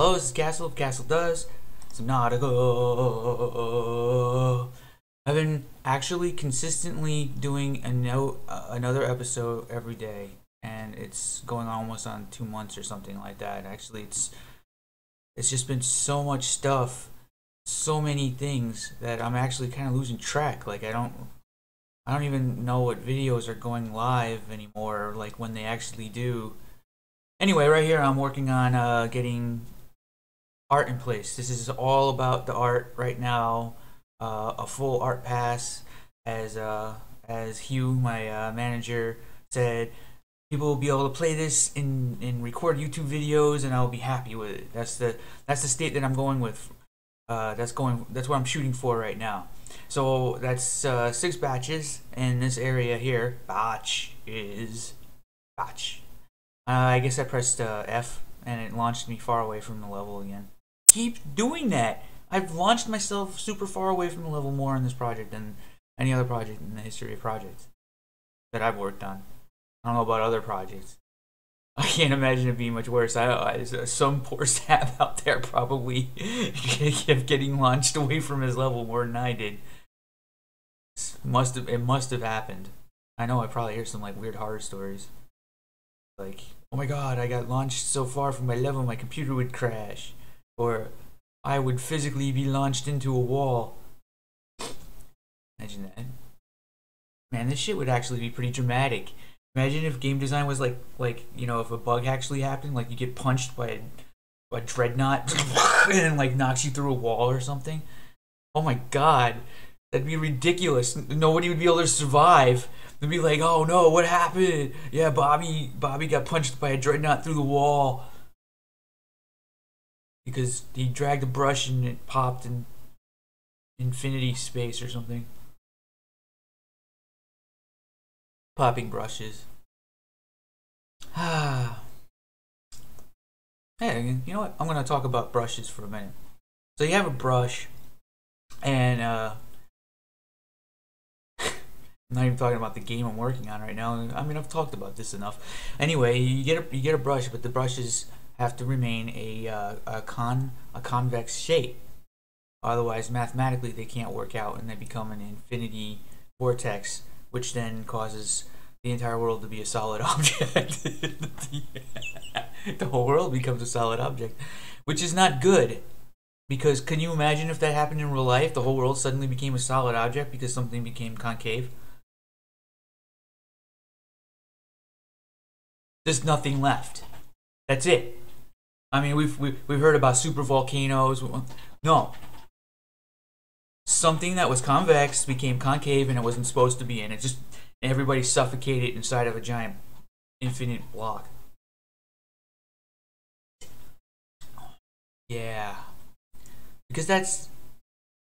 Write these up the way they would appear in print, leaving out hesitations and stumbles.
Hello, this is Castle. Castle does Subnautica. I've been actually consistently doing another episode every day, and it's going on almost on 2 months or something like that. Actually, it's just been so much stuff, so many things that I'm actually kind of losing track. Like I don't even know what videos are going live anymore, like when they actually do. Anyway, right here I'm working on getting art in place. This is all about the art right now. A full art pass, as Hugh, my manager, said. People will be able to play this and record YouTube videos, and I'll be happy with it. That's the state that I'm going with. That's what I'm shooting for right now. So that's 6 batches in this area here. Batch. I guess I pressed F and it launched me far away from the level again. Keep doing that. I've launched myself super far away from the level more in this project than any other project in the history of projects that I've worked on. I don't know about other projects. I can't imagine it being much worse. Some poor sap out there probably kept getting launched away from his level more than I did. It must have happened. I know I probably hear some like weird horror stories. Like, oh my god, I got launched so far from my level my computer would crash. Or I would physically be launched into a wall. Imagine that. Man, this shit would actually be pretty dramatic. Imagine if game design was like you know, if a bug actually happened, like you get punched by a dreadnought and like knocks you through a wall or something. Oh my god, that'd be ridiculous. Nobody would be able to survive. They'd be like, oh no, what happened? Yeah, Bobby got punched by a dreadnought through the wall because he dragged a brush and it popped in infinity space or something. Popping brushes. Hey, you know what? I'm gonna talk about brushes for a minute. So you have a brush, and I'm not even talking about the game I'm working on right now. I mean, I've talked about this enough. Anyway, you get a brush, but the brushes have to remain a convex shape. Otherwise, mathematically, they can't work out, and they become an infinity vortex, which then causes the entire world to be a solid object. The whole world becomes a solid object, which is not good. Because can you imagine if that happened in real life? The whole world suddenly became a solid object because something became concave. There's nothing left. That's it. I mean, we've heard about super volcanoes. No. Something that was convex became concave and it wasn't supposed to be, and it just everybody suffocated inside of a giant infinite block. Yeah. Because that's,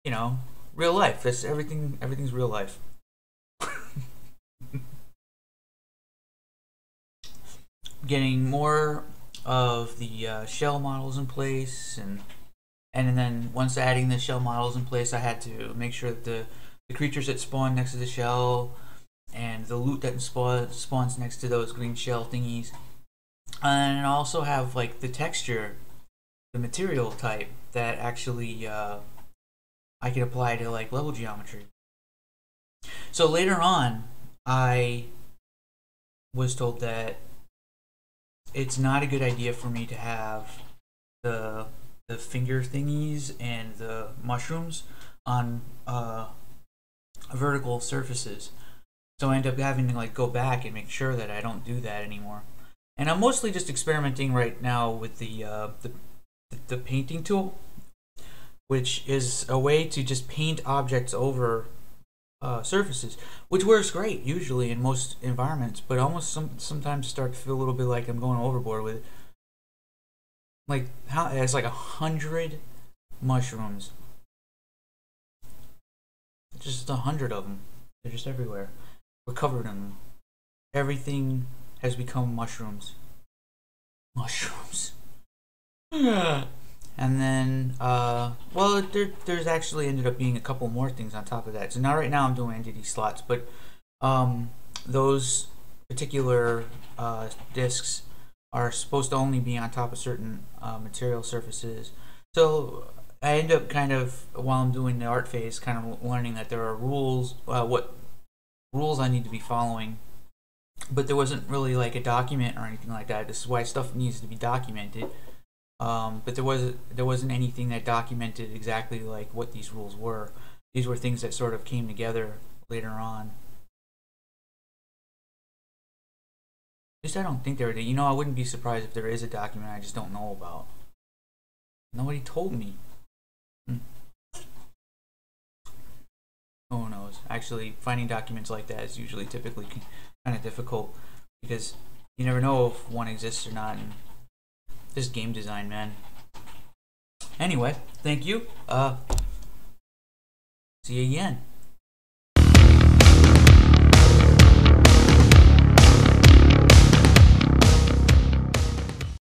you know, real life. That's everything's real life. Getting more of the shell models in place, and then once adding the shell models in place, I had to make sure that the creatures that spawn next to the shell and the loot that spawns next to those green shell thingies, and also have like the texture, the material type that actually I could apply to like level geometry. So later on, I was told that it's not a good idea for me to have the finger thingies and the mushrooms on vertical surfaces. So I end up having to like go back and make sure that I don't do that anymore. And I'm mostly just experimenting right now with the painting tool, which is a way to just paint objects over surfaces, which works great usually in most environments, but almost sometimes start to feel a little bit like I'm going overboard with it. Like how it's like 100 mushrooms, just 100 of them. They're just everywhere. We're covered in them. Everything has become mushrooms. Mushrooms. And then, well, there's actually ended up being a couple more things on top of that. So now, right now, I'm doing entity slots, but those particular discs are supposed to only be on top of certain material surfaces. So I end up kind of, while I'm doing the art phase, kind of learning that there are rules, what rules I need to be following. But there wasn't really like a document or anything like that. This is why stuff needs to be documented. But there wasn't anything that documented exactly like what these rules were. These were things that sort of came together later on. At least I don't think there is. You know, I wouldn't be surprised if there is a document I just don't know about. Nobody told me. Who knows? Actually, finding documents like that is usually typically kind of difficult because you never know if one exists or not. And this game design, man. Anyway, thank you. See you again.